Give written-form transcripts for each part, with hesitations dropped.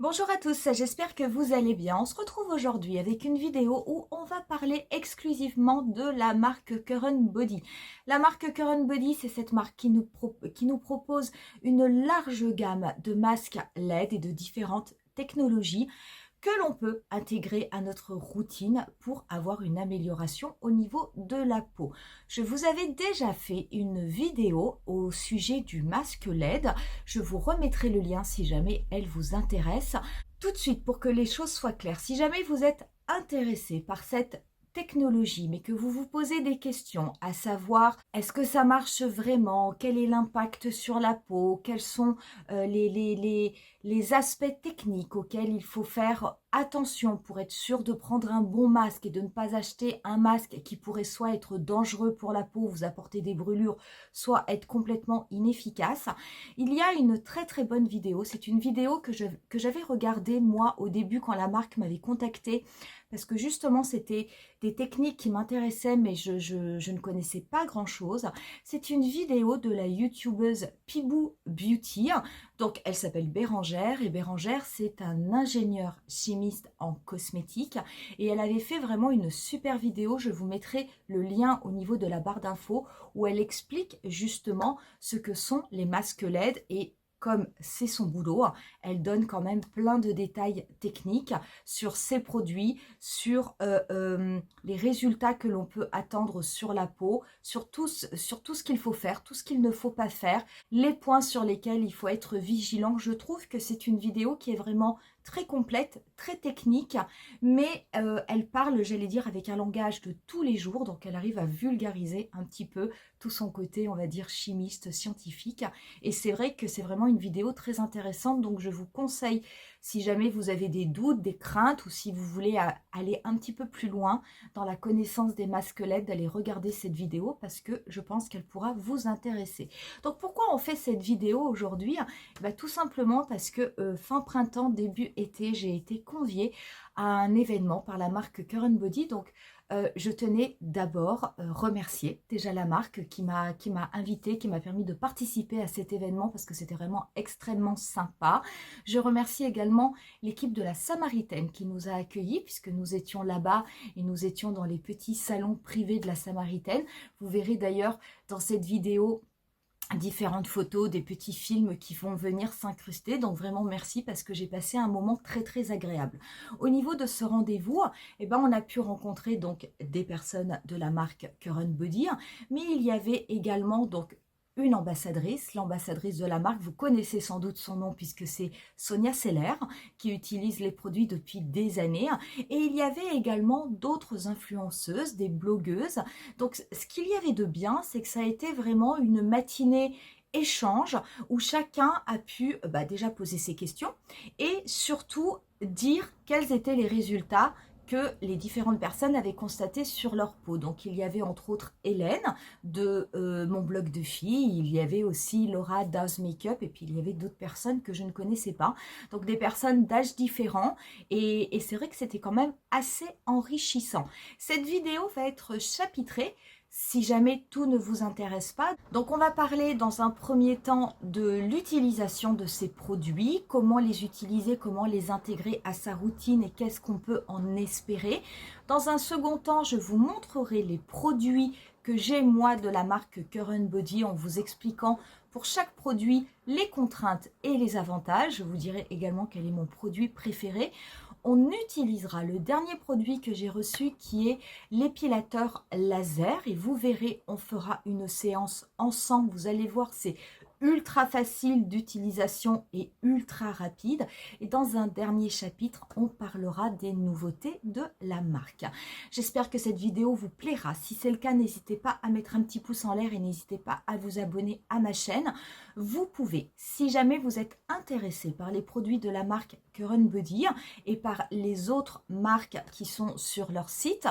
Bonjour à tous, j'espère que vous allez bien. On se retrouve aujourd'hui avec une vidéo où on va parler exclusivement de la marque Current Body. La marque Current Body, c'est cette marque qui nous propose une large gamme de masques LED et de différentes technologies que l'on peut intégrer à notre routine pour avoir une amélioration au niveau de la peau. Je vous avais déjà fait une vidéo au sujet du masque LED. Je vous remettrai le lien si jamais elle vous intéresse. Tout de suite, pour que les choses soient claires, si jamais vous êtes intéressé par cette technologie, mais que vous vous posez des questions, à savoir, est-ce que ça marche vraiment? Quel est l'impact sur la peau? Quels sont les aspects techniques auxquels il faut faire attention pour être sûr de prendre un bon masque et de ne pas acheter un masque qui pourrait soit être dangereux pour la peau, vous apporter des brûlures, soit être complètement inefficace. Il y a une très très bonne vidéo, c'est une vidéo que j'avais regardée moi au début quand la marque m'avait contactée parce que justement c'était des techniques qui m'intéressaient mais je ne connaissais pas grand chose. C'est une vidéo de la youtubeuse Pibou Beauty, donc elle s'appelle Bérangère et Bérangère c'est un ingénieur chimiste en cosmétique et elle avait fait vraiment une super vidéo, je vous mettrai le lien au niveau de la barre d'infos où elle explique justement ce que sont les masques LED et comme c'est son boulot, elle donne quand même plein de détails techniques sur ses produits, sur les résultats que l'on peut attendre sur la peau, sur tout ce qu'il faut faire, tout ce qu'il ne faut pas faire, les points sur lesquels il faut être vigilant. Je trouve que c'est une vidéo qui est vraiment très complète, très technique, mais elle parle, j'allais dire, avec un langage de tous les jours, donc elle arrive à vulgariser un petit peu tout son côté, on va dire, chimiste, scientifique. Et c'est vrai que c'est vraiment une vidéo très intéressante, donc je vous conseille, si jamais vous avez des doutes, des craintes, ou si vous voulez aller un petit peu plus loin dans la connaissance des masques LED, d'aller regarder cette vidéo, parce que je pense qu'elle pourra vous intéresser. Donc pourquoi on fait cette vidéo aujourd'hui? Tout simplement parce que fin printemps, début été, j'ai été conviée à un événement par la marque Current Body, donc je tenais d'abord remercier déjà la marque qui m'a invitée, qui m'a permis de participer à cet événement parce que c'était vraiment extrêmement sympa. Je remercie également l'équipe de la Samaritaine qui nous a accueillis puisque nous étions là-bas et nous étions dans les petits salons privés de la Samaritaine. Vous verrez d'ailleurs dans cette vidéo différentes photos, des petits films qui vont venir s'incruster. Donc vraiment merci parce que j'ai passé un moment très très agréable. Au niveau de ce rendez-vous, on a pu rencontrer donc des personnes de la marque Current Body, mais il y avait également donc une ambassadrice, l'ambassadrice de la marque, vous connaissez sans doute son nom puisque c'est Sonia Seller qui utilise les produits depuis des années. Et il y avait également d'autres influenceuses, des blogueuses. Donc ce qu'il y avait de bien, c'est que ça a été vraiment une matinée échange où chacun a pu déjà poser ses questions et surtout dire quels étaient les résultats que les différentes personnes avaient constaté sur leur peau. Donc il y avait entre autres Hélène de mon blog de filles, il y avait aussi Laura d'House Makeup et puis il y avait d'autres personnes que je ne connaissais pas. Donc des personnes d'âges différents et c'est vrai que c'était quand même assez enrichissant. Cette vidéo va être chapitrée si jamais tout ne vous intéresse pas. Donc on va parler dans un premier temps de l'utilisation de ces produits, comment les utiliser, comment les intégrer à sa routine et qu'est-ce qu'on peut en espérer. Dans un second temps, je vous montrerai les produits que j'ai moi de la marque Current Body en vous expliquant pour chaque produit les contraintes et les avantages. Je vous dirai également quel est mon produit préféré. On utilisera le dernier produit que j'ai reçu qui est l'épilateur laser et vous verrez, on fera une séance ensemble. Vous allez voir, c'est ultra facile d'utilisation et ultra rapide. Et dans un dernier chapitre, on parlera des nouveautés de la marque. J'espère que cette vidéo vous plaira. Si c'est le cas, n'hésitez pas à mettre un petit pouce en l'air et n'hésitez pas à vous abonner à ma chaîne. Vous pouvez, si jamais vous êtes intéressé par les produits de la marque Current Body et par les autres marques qui sont sur leur site,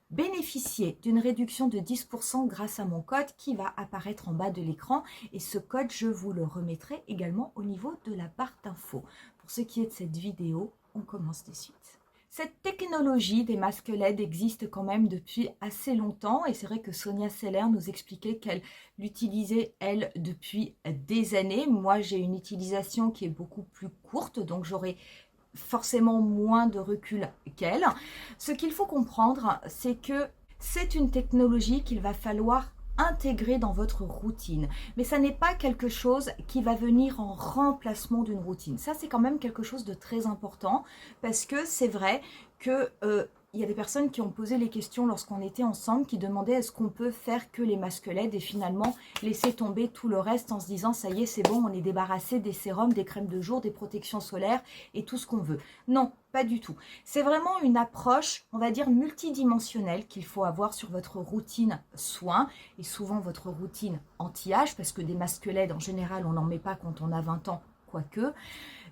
bénéficier d'une réduction de 10% grâce à mon code qui va apparaître en bas de l'écran et ce code je vous le remettrai également au niveau de la barre d'infos. Pour ce qui est de cette vidéo, on commence de suite. Cette technologie des masques LED existe quand même depuis assez longtemps et c'est vrai que Sonia Seller nous expliquait qu'elle l'utilisait elle depuis des années. Moi j'ai une utilisation qui est beaucoup plus courte donc j'aurai forcément moins de recul qu'elle. Ce qu'il faut comprendre, c'est que c'est une technologie qu'il va falloir intégrer dans votre routine. Mais ça n'est pas quelque chose qui va venir en remplacement d'une routine. Ça, c'est quand même quelque chose de très important parce que c'est vrai que il y a des personnes qui ont posé les questions lorsqu'on était ensemble, qui demandaient est-ce qu'on peut faire que les masques LED et finalement laisser tomber tout le reste en se disant ça y est, c'est bon, on est débarrassé des sérums, des crèmes de jour, des protections solaires et tout ce qu'on veut. Non, pas du tout. C'est vraiment une approche, on va dire, multidimensionnelle qu'il faut avoir sur votre routine soin et souvent votre routine anti-âge parce que des masques LED, en général, on n'en met pas quand on a 20 ans, quoique.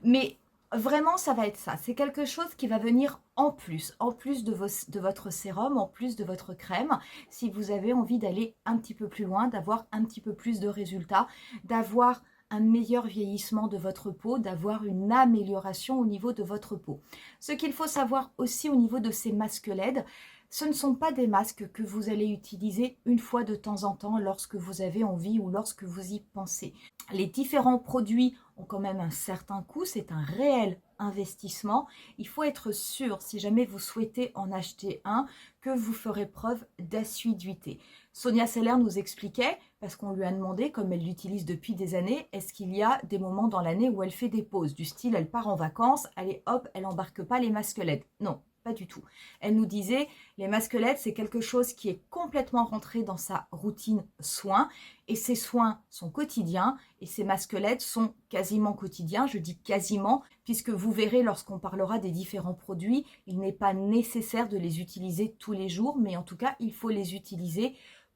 Mais vraiment, ça va être ça. C'est quelque chose qui va venir en plus de votre sérum, en plus de votre crème. Si vous avez envie d'aller un petit peu plus loin, d'avoir un petit peu plus de résultats, d'avoir un meilleur vieillissement de votre peau, d'avoir une amélioration au niveau de votre peau. Ce qu'il faut savoir aussi au niveau de ces masques LED, ce ne sont pas des masques que vous allez utiliser une fois de temps en temps lorsque vous avez envie ou lorsque vous y pensez. Les différents produits ont quand même un certain coût, c'est un réel investissement. Il faut être sûr, si jamais vous souhaitez en acheter un, que vous ferez preuve d'assiduité. Sonia Seller nous expliquait, parce qu'on lui a demandé, comme elle l'utilise depuis des années, est-ce qu'il y a des moments dans l'année où elle fait des pauses, du style elle part en vacances, allez hop, elle embarque pas les masques LED. Non, pas du tout. Elle nous disait, les masques LED, c'est quelque chose qui est complètement rentré dans sa routine soins, et ces soins sont quotidiens, et ces masques LED sont quasiment quotidiens, je dis quasiment, puisque vous verrez lorsqu'on parlera des différents produits, il n'est pas nécessaire de les utiliser tous les jours, mais en tout cas, il faut les utiliser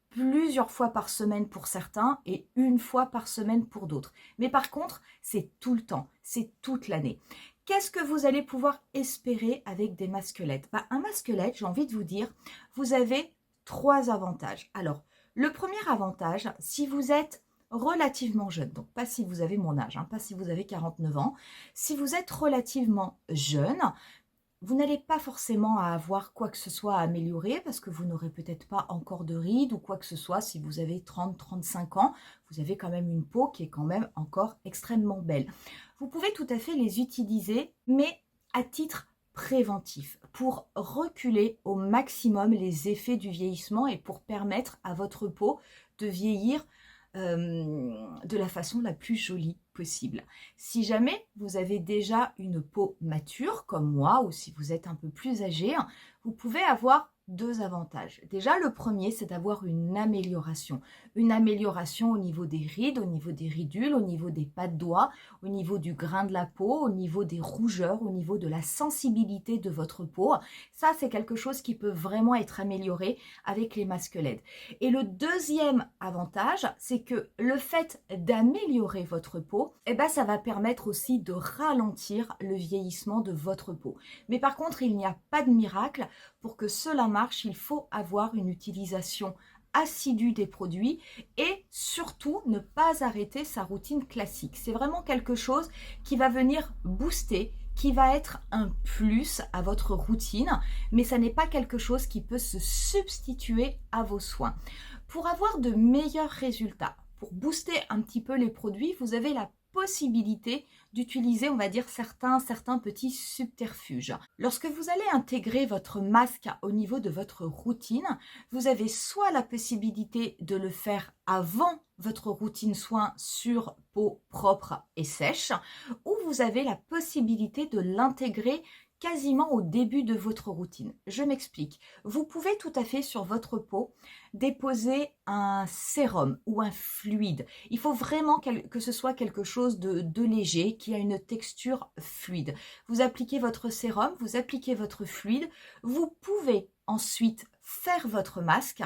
plusieurs fois par semaine pour certains et une fois par semaine pour d'autres. Mais par contre, c'est tout le temps, c'est toute l'année. Qu'est-ce que vous allez pouvoir espérer avec des masques LED? Un masque LED, j'ai envie de vous dire, vous avez 3 avantages. Alors, le premier avantage, si vous êtes relativement jeune, donc pas si vous avez mon âge, pas si vous avez 49 ans, si vous êtes relativement jeune, vous n'allez pas forcément avoir quoi que ce soit à améliorer parce que vous n'aurez peut-être pas encore de rides ou quoi que ce soit. Si vous avez 30-35 ans, vous avez quand même une peau qui est quand même encore extrêmement belle. Vous pouvez tout à fait les utiliser, mais à titre préventif, pour reculer au maximum les effets du vieillissement et pour permettre à votre peau de vieillir de la façon la plus jolie possible. Si jamais vous avez déjà une peau mature comme moi ou si vous êtes un peu plus âgé, vous pouvez avoir 2 avantages. Déjà, le premier, c'est d'avoir une amélioration. Une amélioration au niveau des rides, au niveau des ridules, au niveau des pas de doigts, au niveau du grain de la peau, au niveau des rougeurs, au niveau de la sensibilité de votre peau. Ça, c'est quelque chose qui peut vraiment être amélioré avec les masques LED. Et le deuxième avantage, c'est que le fait d'améliorer votre peau, ça va permettre aussi de ralentir le vieillissement de votre peau. Mais par contre, il n'y a pas de miracle. Pour que cela marche, il faut avoir une utilisation assidue des produits et surtout ne pas arrêter sa routine classique. C'est vraiment quelque chose qui va venir booster, qui va être un plus à votre routine, mais ça n'est pas quelque chose qui peut se substituer à vos soins. Pour avoir de meilleurs résultats, pour booster un petit peu les produits, vous avez la possibilité d'utiliser, on va dire, certains petits subterfuges. Lorsque vous allez intégrer votre masque au niveau de votre routine, vous avez soit la possibilité de le faire avant votre routine soin sur peau propre et sèche, ou vous avez la possibilité de l'intégrer quasiment au début de votre routine. Je m'explique. Vous pouvez tout à fait sur votre peau déposer un sérum ou un fluide. Il faut vraiment que ce soit quelque chose de léger, qui a une texture fluide. Vous appliquez votre sérum, vous appliquez votre fluide, vous pouvez ensuite faire votre masque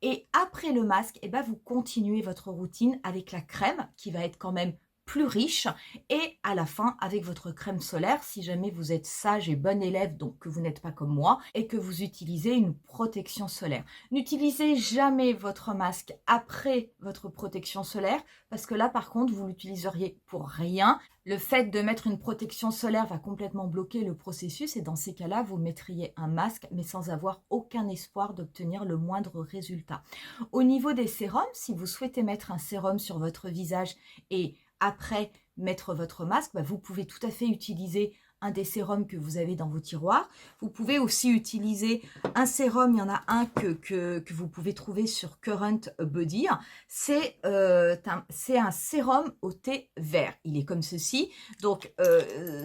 et après le masque, vous continuez votre routine avec la crème qui va être quand même plus riche. Et à la fin, avec votre crème solaire, si jamais vous êtes sage et bon élève, donc que vous n'êtes pas comme moi, et que vous utilisez une protection solaire. N'utilisez jamais votre masque après votre protection solaire, parce que là, par contre, vous l'utiliseriez pour rien. Le fait de mettre une protection solaire va complètement bloquer le processus et dans ces cas-là, vous mettriez un masque, mais sans avoir aucun espoir d'obtenir le moindre résultat. Au niveau des sérums, si vous souhaitez mettre un sérum sur votre visage et après mettre votre masque, vous pouvez tout à fait utiliser un des sérums que vous avez dans vos tiroirs. Vous pouvez aussi utiliser un sérum, il y en a un que vous pouvez trouver sur Current Body. C'est un sérum au thé vert. Il est comme ceci. Donc,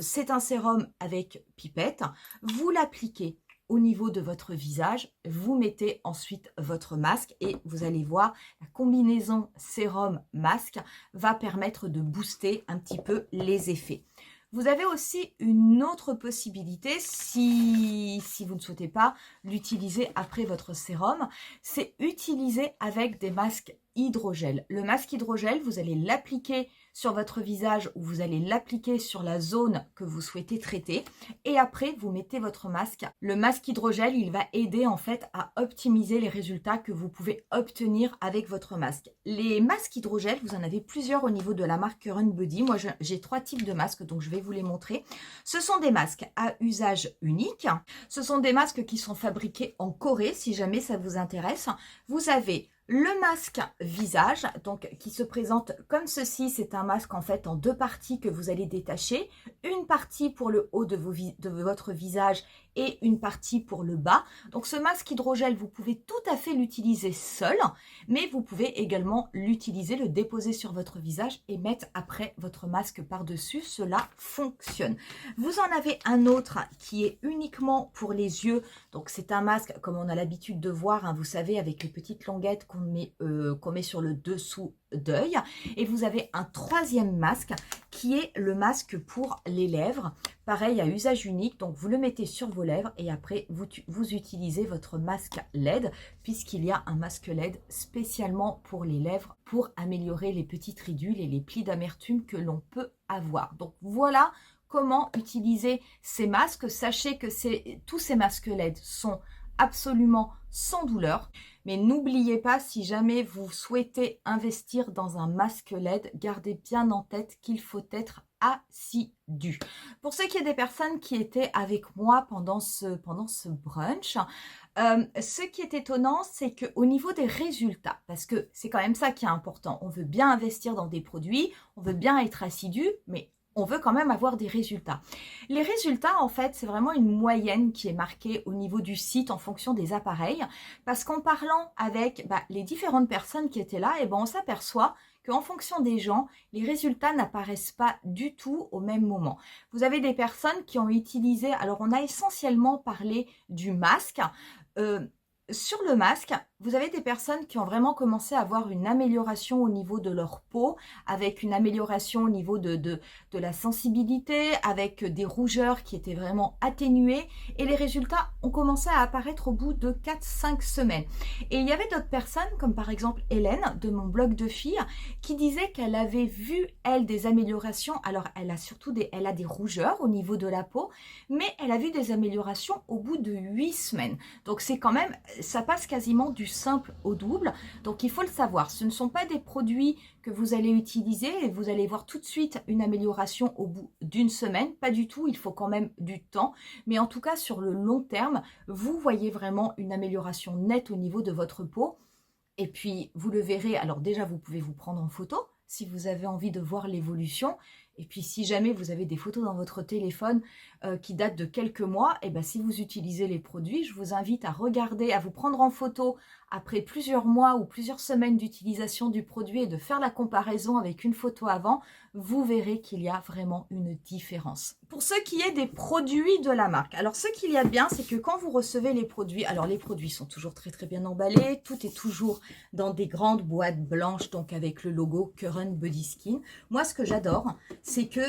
c'est un sérum avec pipette. Vous l'appliquez au niveau de votre visage, vous mettez ensuite votre masque et vous allez voir, la combinaison sérum-masque va permettre de booster un petit peu les effets. Vous avez aussi une autre possibilité, si vous ne souhaitez pas l'utiliser après votre sérum, c'est utiliser avec des masques hydrogel. Le masque hydrogel, vous allez l'appliquer sur votre visage ou vous allez l'appliquer sur la zone que vous souhaitez traiter et après vous mettez votre masque. Le masque hydrogel, il va aider en fait à optimiser les résultats que vous pouvez obtenir avec votre masque. Les masques hydrogel, vous en avez plusieurs au niveau de la marque Current Body. Moi j'ai 3 types de masques, donc je vais vous les montrer. Ce sont des masques à usage unique. Ce sont des masques qui sont fabriqués en Corée, si jamais ça vous intéresse. Vous avez le masque visage, donc qui se présente comme ceci, c'est un masque en fait en 2 parties que vous allez détacher. Une partie pour le haut de votre visage et une partie pour le bas. Donc ce masque hydrogel, vous pouvez tout à fait l'utiliser seul, mais vous pouvez également l'utiliser, le déposer sur votre visage et mettre après votre masque par-dessus. Cela fonctionne. Vous en avez un autre qui est uniquement pour les yeux. Donc c'est un masque comme on a l'habitude de voir, hein, vous savez, avec les petites languettes qu'on met sur le dessous d'œil. Et vous avez un 3e masque qui est le masque pour les lèvres. Pareil, à usage unique, donc vous le mettez sur vos lèvres et après vous utilisez votre masque LED puisqu'il y a un masque LED spécialement pour les lèvres pour améliorer les petites ridules et les plis d'amertume que l'on peut avoir. Donc voilà comment utiliser ces masques. Sachez que tous ces masques LED sont absolument sans douleur. Mais n'oubliez pas, si jamais vous souhaitez investir dans un masque LED, gardez bien en tête qu'il faut être assidu. Pour ce qui est des personnes qui étaient avec moi pendant ce brunch, ce qui est étonnant, c'est qu'au niveau des résultats, parce que c'est quand même ça qui est important, on veut bien investir dans des produits, on veut bien être assidu, mais on veut quand même avoir des résultats. Les résultats, en fait, c'est vraiment une moyenne qui est marquée au niveau du site en fonction des appareils, parce qu'en parlant avec les différentes personnes qui étaient là, on s'aperçoit qu'en fonction des gens, les résultats n'apparaissent pas du tout au même moment. Vous avez des personnes qui ont utilisé, alors on a essentiellement parlé du masque. Sur le masque, vous avez des personnes qui ont vraiment commencé à avoir une amélioration au niveau de leur peau, avec une amélioration au niveau de la sensibilité, avec des rougeurs qui étaient vraiment atténuées. Et les résultats ont commencé à apparaître au bout de 4-5 semaines. Et il y avait d'autres personnes, comme par exemple Hélène, de mon blog de filles, qui disait qu'elle avait vu, elle, des améliorations. Alors, elle a des rougeurs au niveau de la peau, mais elle a vu des améliorations au bout de 8 semaines. Donc, c'est quand même, ça passe quasiment du simple au double, donc il faut le savoir. Ce ne sont pas des produits que vous allez utiliser et vous allez voir tout de suite une amélioration au bout d'une semaine, pas du tout, il faut quand même du temps, mais en tout cas sur le long terme, vous voyez vraiment une amélioration nette au niveau de votre peau. Et puis vous le verrez, alors déjà vous pouvez vous prendre en photo si vous avez envie de voir l'évolution. Et puis si jamais vous avez des photos dans votre téléphone qui datent de quelques mois, si vous utilisez les produits, je vous invite à regarder, à vous prendre en photo après plusieurs mois ou plusieurs semaines d'utilisation du produit et de faire la comparaison avec une photo avant, vous verrez qu'il y a vraiment une différence. Pour ce qui est des produits de la marque, alors ce qu'il y a de bien, c'est que quand vous recevez les produits, alors les produits sont toujours très très bien emballés, tout est toujours dans des grandes boîtes blanches, donc avec le logo Current Body Skin. Moi, ce que j'adore, c'est que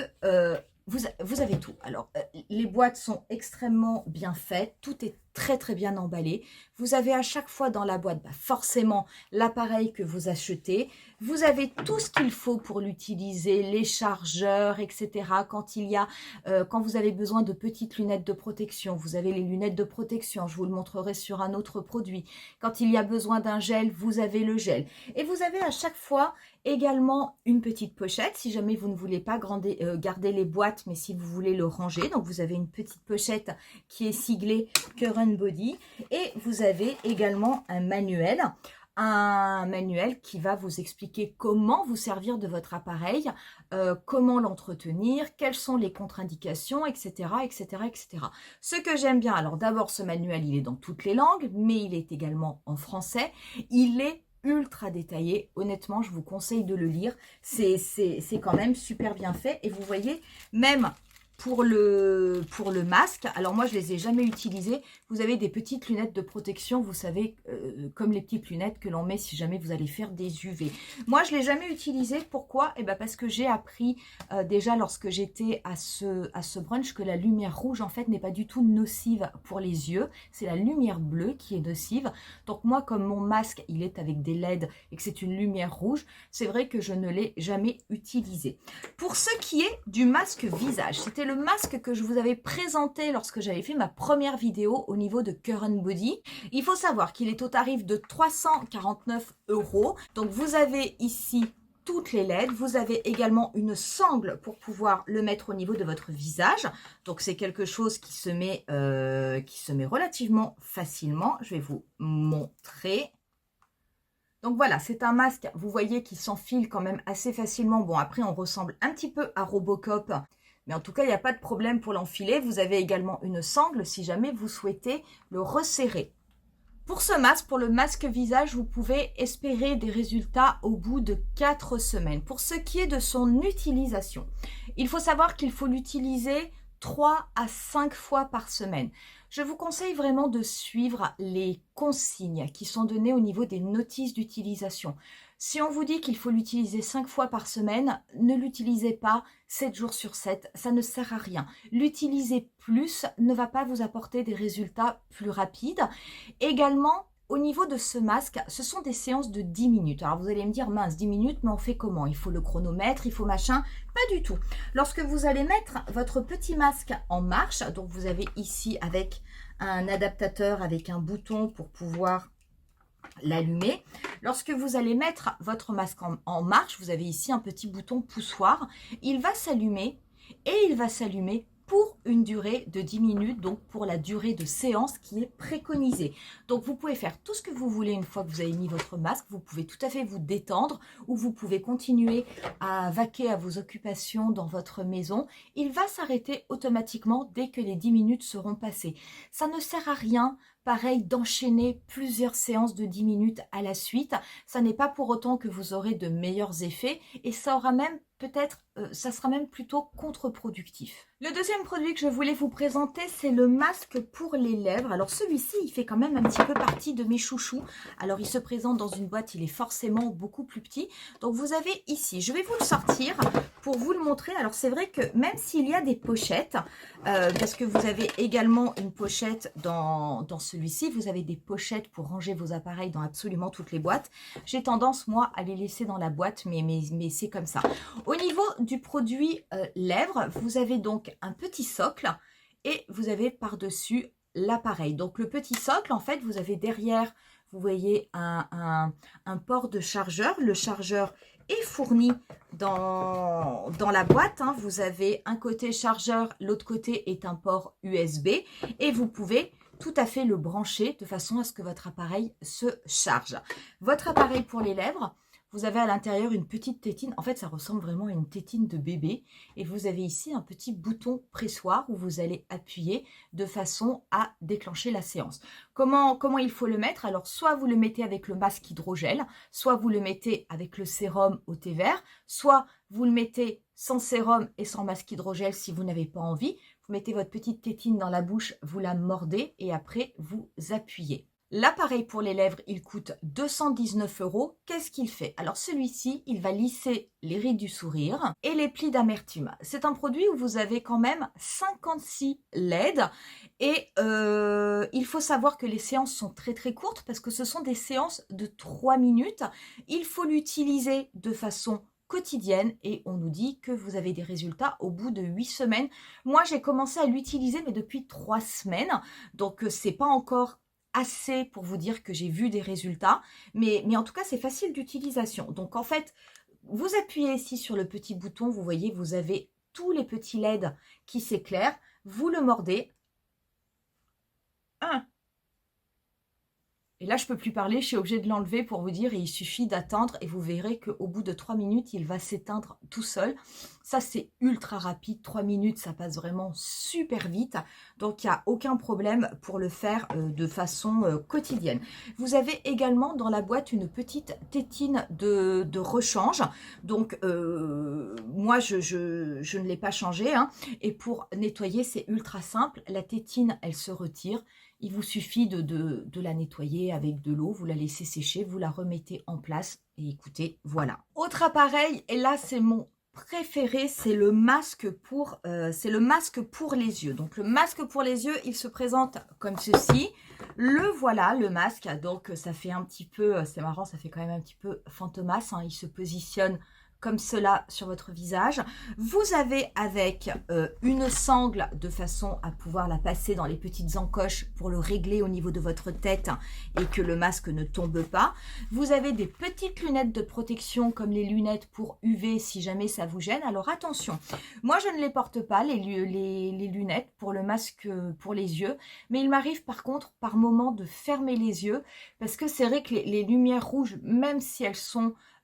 vous avez tout. Alors, les boîtes sont extrêmement bien faites, tout est très très bien emballé. Vous avez à chaque fois dans la boîte forcément l'appareil que vous achetez. Vous avez tout ce qu'il faut pour l'utiliser, les chargeurs, etc. Quand vous avez besoin de petites lunettes de protection, vous avez les lunettes de protection, je vous le montrerai sur un autre produit. Quand il y a besoin d'un gel, vous avez le gel. Et vous avez à chaque fois également une petite pochette, si jamais vous ne voulez pas garder les boîtes, mais si vous voulez le ranger. Donc vous avez une petite pochette qui est siglée Current Body. Et vous avez également un manuel qui va vous expliquer comment vous servir de votre appareil, comment l'entretenir, quelles sont les contre-indications, etc., etc., etc. Ce que j'aime bien, alors d'abord ce manuel, il est dans toutes les langues, mais il est également en français. Il est ultra détaillé, honnêtement, je vous conseille de le lire. C'est quand même super bien fait. Et vous voyez, même pour le masque, alors moi je les ai jamais utilisés, vous avez des petites lunettes de protection, vous savez, comme les petites lunettes que l'on met si jamais vous allez faire des UV. Moi je l'ai jamais utilisé, pourquoi? Eh ben parce que j'ai appris déjà lorsque j'étais à ce brunch que la lumière rouge en fait n'est pas du tout nocive pour les yeux, c'est la lumière bleue qui est nocive. Donc moi comme mon masque il est avec des LED et que c'est une lumière rouge, c'est vrai que je ne l'ai jamais utilisé. Pour ce qui est du masque visage, c'était le masque que je vous avais présenté lorsque j'avais fait ma première vidéo au niveau de Current Body. Il faut savoir qu'il est au tarif de 349 €. Donc vous avez ici toutes les LED. Vous avez également une sangle pour pouvoir le mettre au niveau de votre visage. Donc c'est quelque chose qui se met relativement facilement. Je vais vous montrer. Donc voilà, c'est un masque, vous voyez, qui s'enfile quand même assez facilement. Bon, après, on ressemble un petit peu à Robocop, mais en tout cas, il n'y a pas de problème pour l'enfiler. Vous avez également une sangle si jamais vous souhaitez le resserrer. Pour ce masque, pour le masque visage, vous pouvez espérer des résultats au bout de 4 semaines. Pour ce qui est de son utilisation, il faut savoir qu'il faut l'utiliser 3 à 5 fois par semaine. Je vous conseille vraiment de suivre les consignes qui sont données au niveau des notices d'utilisation. Si on vous dit qu'il faut l'utiliser 5 fois par semaine, ne l'utilisez pas 7 jours sur 7, ça ne sert à rien. L'utiliser plus ne va pas vous apporter des résultats plus rapides. Également, au niveau de ce masque, ce sont des séances de 10 minutes. Alors vous allez me dire, mince, 10 minutes, mais on fait comment? Il faut le chronomètre, il faut machin? Pas du tout. Lorsque vous allez mettre votre petit masque en marche, donc vous avez ici avec un adaptateur, avec un bouton pour pouvoir l'allumer. Lorsque vous allez mettre votre masque en marche, vous avez ici un petit bouton poussoir. Il va s'allumer et il va s'allumer pour une durée de 10 minutes, donc pour la durée de séance qui est préconisée. Donc vous pouvez faire tout ce que vous voulez une fois que vous avez mis votre masque, vous pouvez tout à fait vous détendre ou vous pouvez continuer à vaquer à vos occupations dans votre maison. Il va s'arrêter automatiquement dès que les 10 minutes seront passées. Ça ne sert à rien, pareil, d'enchaîner plusieurs séances de 10 minutes à la suite. Ça n'est pas pour autant que vous aurez de meilleurs effets et ça aura même ça sera même plutôt contre-productif. Le deuxième produit que je voulais vous présenter, c'est le masque pour les lèvres. Alors celui-ci, il fait quand même un petit peu partie de mes chouchous. Alors il se présente dans une boîte, il est forcément beaucoup plus petit. Donc vous avez ici, je vais vous le sortir pour vous le montrer. Alors c'est vrai que même s'il y a des pochettes, parce que vous avez également une pochette dans celui-ci, vous avez des pochettes pour ranger vos appareils dans absolument toutes les boîtes. J'ai tendance, moi, à les laisser dans la boîte, mais c'est comme ça. Au niveau du produit lèvres, vous avez donc un petit socle et vous avez par-dessus l'appareil. Donc le petit socle, en fait, vous avez derrière, vous voyez un port de chargeur. Le chargeur est fourni dans la boîte. Hein. Vous avez un côté chargeur, l'autre côté est un port USB et vous pouvez tout à fait le brancher de façon à ce que votre appareil se charge. Votre appareil pour les lèvres, vous avez à l'intérieur une petite tétine. En fait, ça ressemble vraiment à une tétine de bébé. Et vous avez ici un petit bouton pressoir où vous allez appuyer de façon à déclencher la séance. Comment il faut le mettre? Alors, soit vous le mettez avec le masque hydrogel, soit vous le mettez avec le sérum au thé vert, soit vous le mettez sans sérum et sans masque hydrogel si vous n'avez pas envie. Vous mettez votre petite tétine dans la bouche, vous la mordez et après, vous appuyez. L'appareil pour les lèvres, il coûte 219 €. Qu'est-ce qu'il fait? Alors celui-ci, il va lisser les rides du sourire et les plis d'amertume. C'est un produit où vous avez quand même 56 LED Et il faut savoir que les séances sont très très courtes parce que ce sont des séances de 3 minutes. Il faut l'utiliser de façon quotidienne et on nous dit que vous avez des résultats au bout de 8 semaines. Moi, j'ai commencé à l'utiliser mais depuis 3 semaines. Donc, c'est pas encore assez pour vous dire que j'ai vu des résultats. Mais en tout cas, c'est facile d'utilisation. Donc, en fait, vous appuyez ici sur le petit bouton. Vous voyez, vous avez tous les petits LED qui s'éclairent. Vous le mordez. 1. Et là, je ne peux plus parler, je suis obligée de l'enlever pour vous dire, et il suffit d'attendre et vous verrez qu'au bout de 3 minutes, il va s'éteindre tout seul. Ça, c'est ultra rapide, 3 minutes, ça passe vraiment super vite. Donc, il n'y a aucun problème pour le faire de façon quotidienne. Vous avez également dans la boîte une petite tétine de rechange. Donc, moi, je ne l'ai pas changée, hein. Et pour nettoyer, c'est ultra simple. La tétine, elle se retire. Il vous suffit de la nettoyer avec de l'eau, vous la laissez sécher, vous la remettez en place et écoutez, voilà. Autre appareil, et là c'est mon préféré, c'est le masque pour les yeux. Donc le masque pour les yeux, il se présente comme ceci. Le voilà, le masque. Donc ça fait un petit peu, c'est marrant, ça fait quand même un petit peu fantomas, hein. Il se positionne comme cela sur votre visage. Vous avez avec une sangle de façon à pouvoir la passer dans les petites encoches pour le régler au niveau de votre tête et que le masque ne tombe pas. Vous avez des petites lunettes de protection comme les lunettes pour UV si jamais ça vous gêne. Alors attention, moi je ne les porte pas les lunettes pour le masque pour les yeux, mais il m'arrive par contre par moment de fermer les yeux parce que c'est vrai que les lumières rouges, même si elles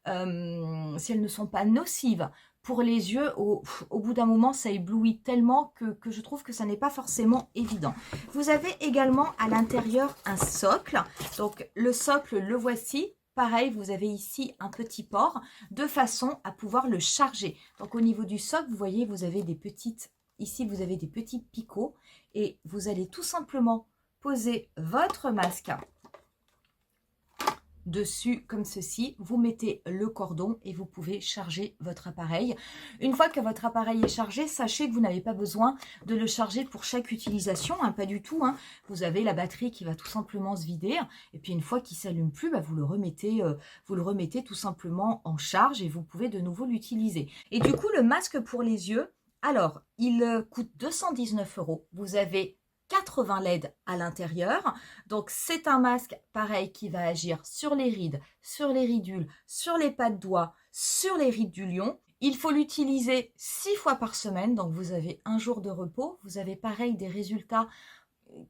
ne sont pas nocives pour les yeux, au bout d'un moment, ça éblouit tellement que je trouve que ça n'est pas forcément évident. Vous avez également à l'intérieur un socle. Donc, le socle, le voici. Pareil, vous avez ici un petit port de façon à pouvoir le charger. Donc, au niveau du socle, vous voyez, vous avez des petites... Ici, vous avez des petits picots et vous allez tout simplement poser votre masque dessus comme ceci, vous mettez le cordon et vous pouvez charger votre appareil. Une fois que votre appareil est chargé, sachez que vous n'avez pas besoin de le charger pour chaque utilisation, hein, pas du tout, hein. Vous avez la batterie qui va tout simplement se vider et puis une fois qu'il ne s'allume plus, bah, vous le remettez tout simplement en charge et vous pouvez de nouveau l'utiliser. Et du coup, le masque pour les yeux, alors, il coûte 219 €. Vous avez 80 LED à l'intérieur. Donc, c'est un masque, pareil, qui va agir sur les rides, sur les ridules, sur les pas de doigts, sur les rides du lion. Il faut l'utiliser 6 fois par semaine. Donc, vous avez un jour de repos. Vous avez, pareil, des résultats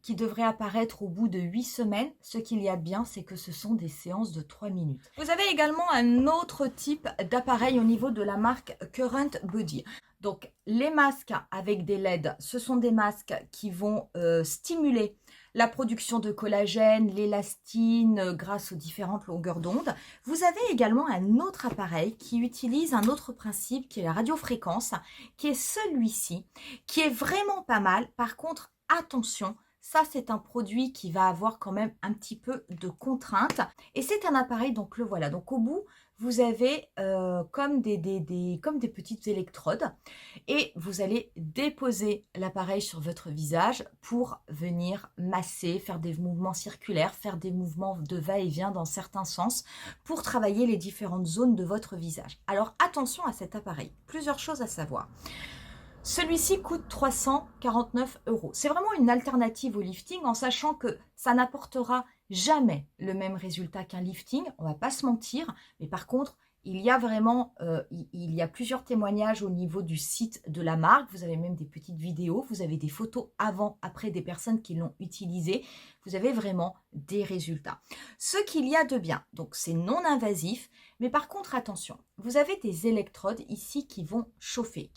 qui devraient apparaître au bout de 8 semaines. Ce qu'il y a de bien, c'est que ce sont des séances de 3 minutes. Vous avez également un autre type d'appareil au niveau de la marque Current Body. Donc, les masques avec des LED, ce sont des masques qui vont stimuler la production de collagène, l'élastine grâce aux différentes longueurs d'onde. Vous avez également un autre appareil qui utilise un autre principe qui est la radiofréquence, qui est celui-ci, qui est vraiment pas mal. Par contre, attention, ça, c'est un produit qui va avoir quand même un petit peu de contraintes. Et c'est un appareil, donc le voilà. Donc au bout, vous avez comme des petites électrodes. Et vous allez déposer l'appareil sur votre visage pour venir masser, faire des mouvements circulaires, faire des mouvements de va-et-vient dans certains sens pour travailler les différentes zones de votre visage. Alors attention à cet appareil. Plusieurs choses à savoir. Celui-ci coûte 349 €. C'est vraiment une alternative au lifting en sachant que ça n'apportera jamais le même résultat qu'un lifting. On ne va pas se mentir, mais par contre, il y a vraiment il y a plusieurs témoignages au niveau du site de la marque. Vous avez même des petites vidéos, vous avez des photos avant, après des personnes qui l'ont utilisé. Vous avez vraiment des résultats. Ce qu'il y a de bien, donc c'est non invasif, mais par contre, attention, vous avez des électrodes ici qui vont chauffer,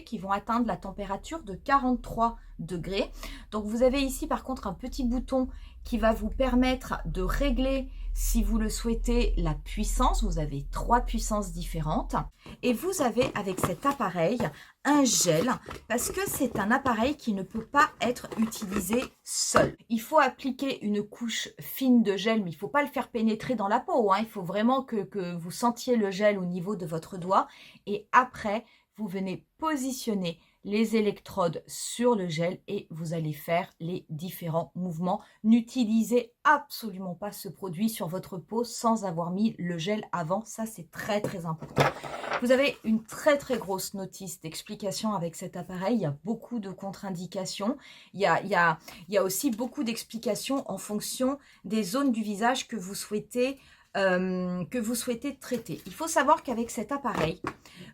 qui vont atteindre la température de 43 degrés. Donc, vous avez ici, par contre, un petit bouton qui va vous permettre de régler, si vous le souhaitez, la puissance. Vous avez 3 puissances différentes. Et vous avez, avec cet appareil, un gel, parce que c'est un appareil qui ne peut pas être utilisé seul. Il faut appliquer une couche fine de gel, mais il ne faut pas le faire pénétrer dans la peau, hein. Il faut vraiment que vous sentiez le gel au niveau de votre doigt. Et après, vous venez positionner les électrodes sur le gel et vous allez faire les différents mouvements. N'utilisez absolument pas ce produit sur votre peau sans avoir mis le gel avant. Ça, c'est très, très important. Vous avez une très, très grosse notice d'explication avec cet appareil. Il y a beaucoup de contre-indications. Il y a aussi beaucoup d'explications en fonction des zones du visage que vous souhaitez traiter. Il faut savoir qu'avec cet appareil,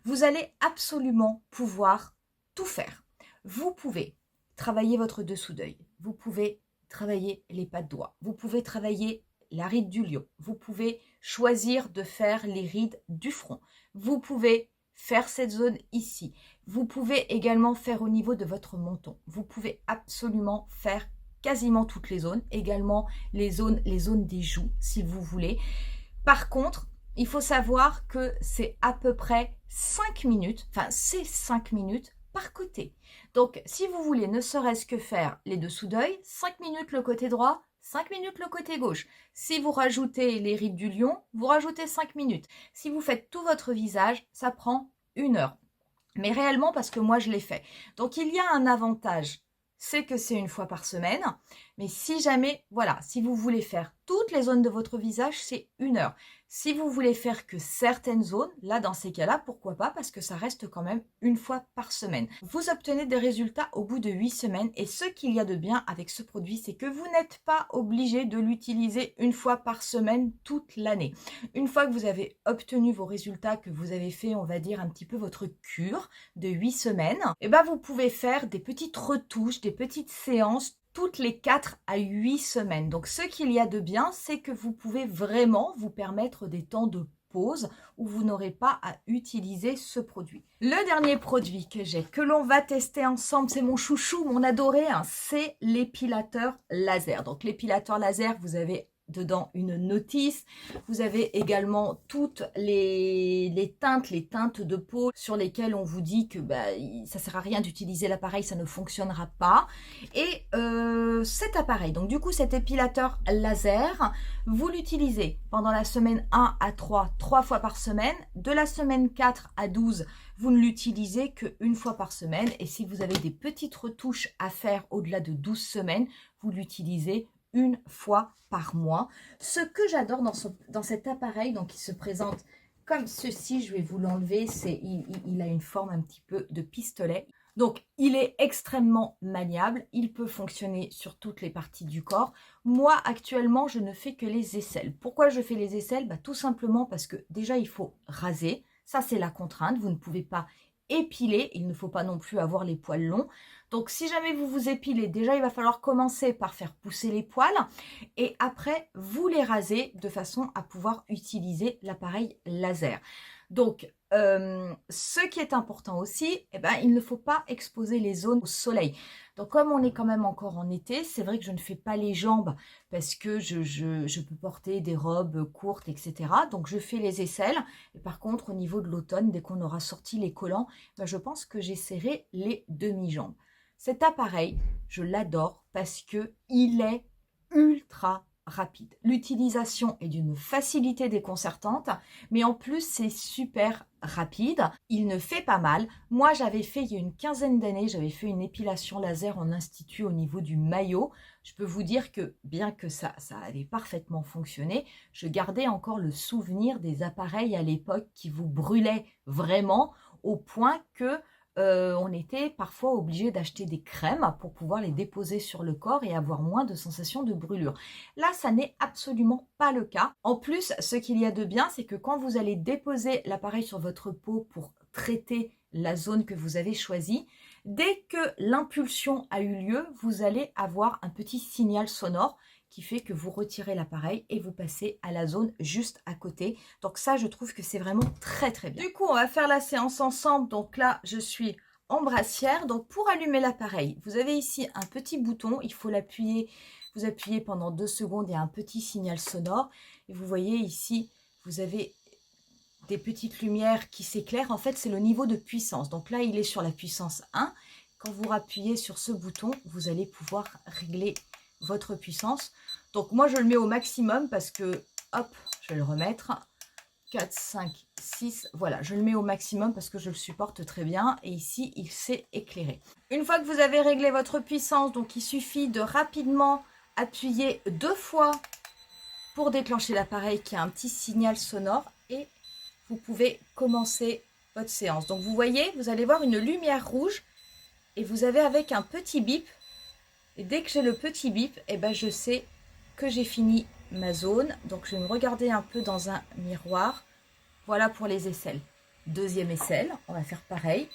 vous allez absolument pouvoir tout faire. Vous pouvez travailler votre dessous d'œil, vous pouvez travailler les pas de doigts, vous pouvez travailler la ride du lion, vous pouvez choisir de faire les rides du front, vous pouvez faire cette zone ici, vous pouvez également faire au niveau de votre menton, vous pouvez absolument faire quasiment toutes les zones, également les zones des joues si vous voulez. Par contre, il faut savoir que c'est à peu près 5 minutes, enfin c'est 5 minutes par côté. Donc si vous voulez ne serait-ce que faire les dessous d'œil, 5 minutes le côté droit, 5 minutes le côté gauche. Si vous rajoutez les rides du lion, vous rajoutez 5 minutes. Si vous faites tout votre visage, ça prend 1 heure. Mais réellement parce que moi je l'ai fait. Donc il y a un avantage, c'est que c'est 1 fois par semaine. Mais si jamais, voilà, si vous voulez faire toutes les zones de votre visage, c'est 1 heure. Si vous voulez faire que certaines zones, là, dans ces cas-là, pourquoi pas? Parce que ça reste quand même 1 fois par semaine. Vous obtenez des résultats au bout de 8 semaines. Et ce qu'il y a de bien avec ce produit, c'est que vous n'êtes pas obligé de l'utiliser 1 fois par semaine toute l'année. Une fois que vous avez obtenu vos résultats, que vous avez fait, on va dire, un petit peu votre cure de 8 semaines, et ben vous pouvez faire des petites retouches, des petites séances toutes les 4 à 8 semaines. Donc, ce qu'il y a de bien, c'est que vous pouvez vraiment vous permettre des temps de pause où vous n'aurez pas à utiliser ce produit. Le dernier produit que j'ai, que l'on va tester ensemble, c'est mon chouchou, mon adoré, hein, c'est l'épilateur laser. Donc, l'épilateur laser, vous avez dedans une notice. Vous avez également toutes les teintes de peau sur lesquelles on vous dit que ça ne sert à rien d'utiliser l'appareil, ça ne fonctionnera pas. Et cet appareil, donc du coup cet épilateur laser, vous l'utilisez pendant la semaine 1 à 3 fois par semaine. De la semaine 4 à 12, vous ne l'utilisez qu'une fois par semaine. Et si vous avez des petites retouches à faire au-delà de 12 semaines, vous l'utilisez 1 fois par mois. Ce que j'adore dans cet appareil, donc il se présente comme ceci, je vais vous l'enlever, il a une forme un petit peu de pistolet. Donc il est extrêmement maniable, il peut fonctionner sur toutes les parties du corps. Moi actuellement je ne fais que les aisselles. Pourquoi je fais les aisselles? Tout simplement parce que déjà il faut raser, ça c'est la contrainte, vous ne pouvez pas épiler, il ne faut pas non plus avoir les poils longs. Donc si jamais vous vous épilez, déjà il va falloir commencer par faire pousser les poils et après vous les rasez de façon à pouvoir utiliser l'appareil laser. Donc ce qui est important aussi, il ne faut pas exposer les zones au soleil. Donc comme on est quand même encore en été, c'est vrai que je ne fais pas les jambes parce que je peux porter des robes courtes, etc. Donc je fais les aisselles. Et par contre, au niveau de l'automne, dès qu'on aura sorti les collants, je pense que j'essaierai les demi-jambes. Cet appareil, je l'adore parce que il est ultra rapide. L'utilisation est d'une facilité déconcertante, mais en plus c'est super rapide. Il ne fait pas mal. Moi j'avais fait il y a une quinzaine d'années, j'avais fait une épilation laser en institut au niveau du maillot. Je peux vous dire que bien que ça avait parfaitement fonctionné, je gardais encore le souvenir des appareils à l'époque qui vous brûlaient vraiment au point que on était parfois obligé d'acheter des crèmes pour pouvoir les déposer sur le corps et avoir moins de sensations de brûlure. Là, ça n'est absolument pas le cas. En plus, ce qu'il y a de bien, c'est que quand vous allez déposer l'appareil sur votre peau pour traiter la zone que vous avez choisie, dès que l'impulsion a eu lieu, vous allez avoir un petit signal sonore qui fait que vous retirez l'appareil et vous passez à la zone juste à côté. Donc ça, je trouve que c'est vraiment très très bien. Du coup, on va faire la séance ensemble. Donc là, je suis en brassière. Donc pour allumer l'appareil, vous avez ici un petit bouton. Il faut l'appuyer. Vous appuyez pendant 2 secondes et un petit signal sonore. Et vous voyez ici, vous avez des petites lumières qui s'éclairent. En fait, c'est le niveau de puissance. Donc là, il est sur la puissance 1. Quand vous appuyez sur ce bouton, vous allez pouvoir régler votre puissance. Donc moi je le mets au maximum parce que hop, je vais le remettre, 4, 5, 6. Voilà, je le mets au maximum parce que je le supporte très bien. Et ici, il s'est éclairé. Une fois que vous avez réglé votre puissance, donc il suffit de rapidement appuyer 2 fois pour déclencher l'appareil qui a un petit signal sonore. Et vous pouvez commencer votre séance. Donc vous voyez, vous allez voir une lumière rouge. Et vous avez avec un petit bip. Et dès que j'ai le petit bip, eh ben je sais que j'ai fini ma zone. Donc je vais me regarder un peu dans un miroir. Voilà pour les aisselles. Deuxième aisselle, on va faire pareil.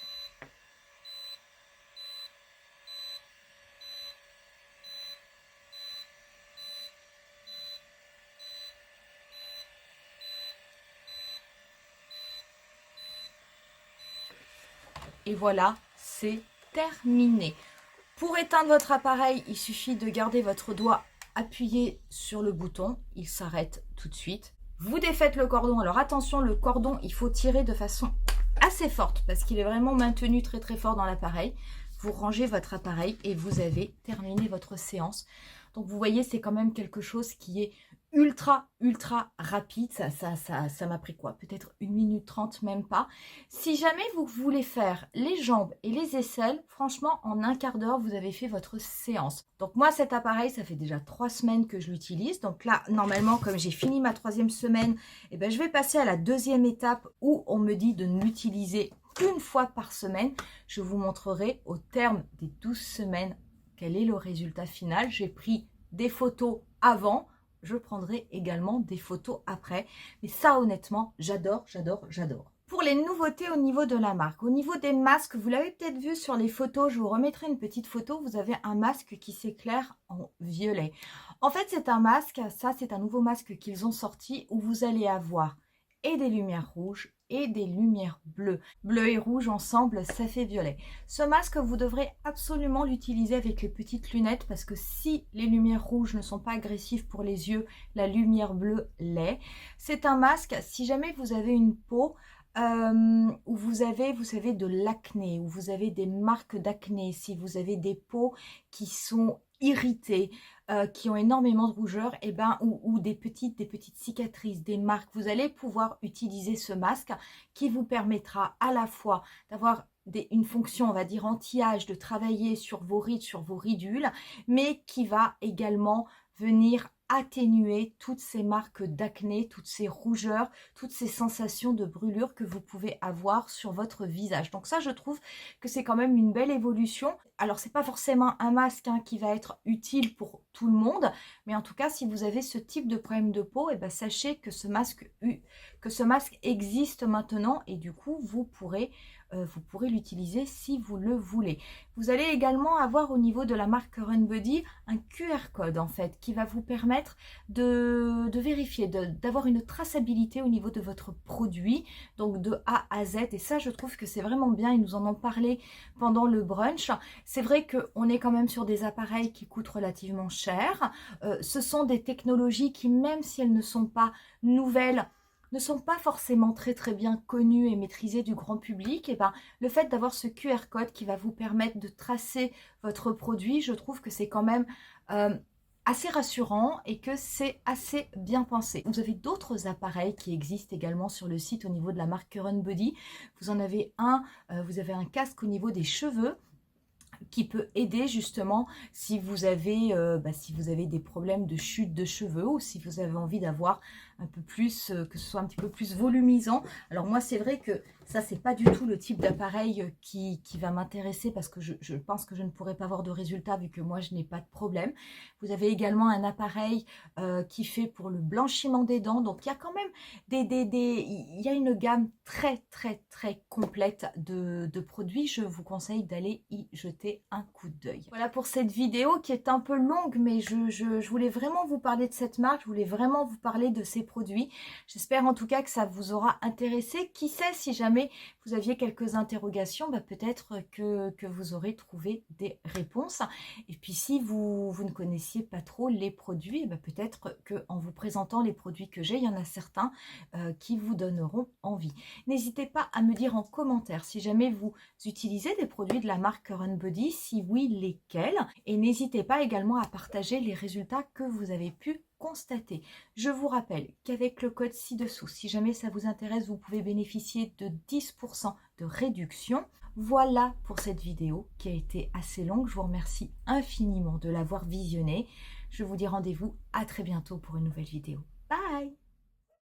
Et voilà, c'est terminé. Pour éteindre votre appareil, il suffit de garder votre doigt appuyé sur le bouton. Il s'arrête tout de suite. Vous défaites le cordon. Alors attention, le cordon, il faut tirer de façon assez forte parce qu'il est vraiment maintenu très très fort dans l'appareil. Vous rangez votre appareil et vous avez terminé votre séance. Donc vous voyez, c'est quand même quelque chose qui est ultra rapide. Ça m'a pris quoi? Peut-être 1 minute 30, même pas. Si jamais vous voulez faire les jambes et les aisselles, franchement, en un quart d'heure, vous avez fait votre séance. Donc moi, cet appareil, ça fait déjà 3 semaines que je l'utilise. Donc là, normalement, comme j'ai fini ma 3e semaine, eh ben, je vais passer à la 2e étape où on me dit de ne l'utiliser qu'une fois par semaine. Je vous montrerai au terme des 12 semaines quel est le résultat final. J'ai pris des photos avant. Je prendrai également des photos après. Mais ça, honnêtement, j'adore. Pour les nouveautés au niveau de la marque, au niveau des masques, vous l'avez peut-être vu sur les photos, je vous remettrai une petite photo, vous avez un masque qui s'éclaire en violet. En fait, c'est un masque, ça c'est un nouveau masque qu'ils ont sorti où vous allez avoir et des lumières rouges et des lumières bleues. Bleu et rouge ensemble, ça fait violet. Ce masque, vous devrez absolument l'utiliser avec les petites lunettes parce que si les lumières rouges ne sont pas agressives pour les yeux, la lumière bleue l'est. C'est un masque, si jamais vous avez une peau où vous avez, vous savez, de l'acné, où vous avez des marques d'acné, si vous avez des peaux qui sont irritées, qui ont énormément de rougeur, et ben, ou des petites cicatrices, des marques, vous allez pouvoir utiliser ce masque qui vous permettra à la fois d'avoir une fonction, on va dire, anti-âge, de travailler sur vos rides, sur vos ridules, mais qui va également venir atténuer toutes ces marques d'acné, toutes ces rougeurs, toutes ces sensations de brûlure que vous pouvez avoir sur votre visage. Donc ça, je trouve que c'est quand même une belle évolution. Alors, c'est pas forcément un masque qui va être utile pour tout le monde, mais en tout cas, si vous avez ce type de problème de peau, eh ben, sachez que ce masque existe maintenant et du coup, vous pourrez l'utiliser si vous le voulez. Vous allez également avoir au niveau de la marque Current Body un QR code en fait qui va vous permettre de vérifier, d'avoir une traçabilité au niveau de votre produit, donc de A à Z. Et ça, je trouve que c'est vraiment bien. Ils nous en ont parlé pendant le brunch. C'est vrai qu'on est quand même sur des appareils qui coûtent relativement cher. Ce sont des technologies qui, même si elles ne sont pas nouvelles, ne sont pas forcément très bien connues et maîtrisées du grand public, et ben, le fait d'avoir ce QR code qui va vous permettre de tracer votre produit, je trouve que c'est quand même assez rassurant et que c'est assez bien pensé. Vous avez d'autres appareils qui existent également sur le site au niveau de la marque Current Body. Vous en avez vous avez un casque au niveau des cheveux qui peut aider justement si vous avez des problèmes de chute de cheveux ou si vous avez envie d'avoir un peu plus, que ce soit un petit peu plus volumisant. Alors moi, c'est vrai que ça, c'est pas du tout le type d'appareil qui va m'intéresser parce que je pense que je ne pourrai pas avoir de résultat vu que moi, je n'ai pas de problème. Vous avez également un appareil qui fait pour le blanchiment des dents. Donc, il y a quand même il y a une gamme très complète de produits. Je vous conseille d'aller y jeter un coup d'œil. Voilà pour cette vidéo qui est un peu longue, mais je voulais vraiment vous parler de cette marque. Je voulais vraiment vous parler de ces produits. J'espère en tout cas que ça vous aura intéressé. Qui sait, si jamais vous aviez quelques interrogations, peut-être que vous aurez trouvé des réponses. Et puis si vous ne connaissiez pas trop les produits, peut-être qu'en vous présentant les produits que j'ai, il y en a certains qui vous donneront envie. N'hésitez pas à me dire en commentaire si jamais vous utilisez des produits de la marque Current Body, si oui, lesquels. Et n'hésitez pas également à partager les résultats que vous avez pu constater. Je vous rappelle qu'avec le code ci-dessous, si jamais ça vous intéresse, vous pouvez bénéficier de 10% de réduction. Voilà pour cette vidéo qui a été assez longue. Je vous remercie infiniment de l'avoir visionnée. Je vous dis rendez-vous à très bientôt pour une nouvelle vidéo. Bye!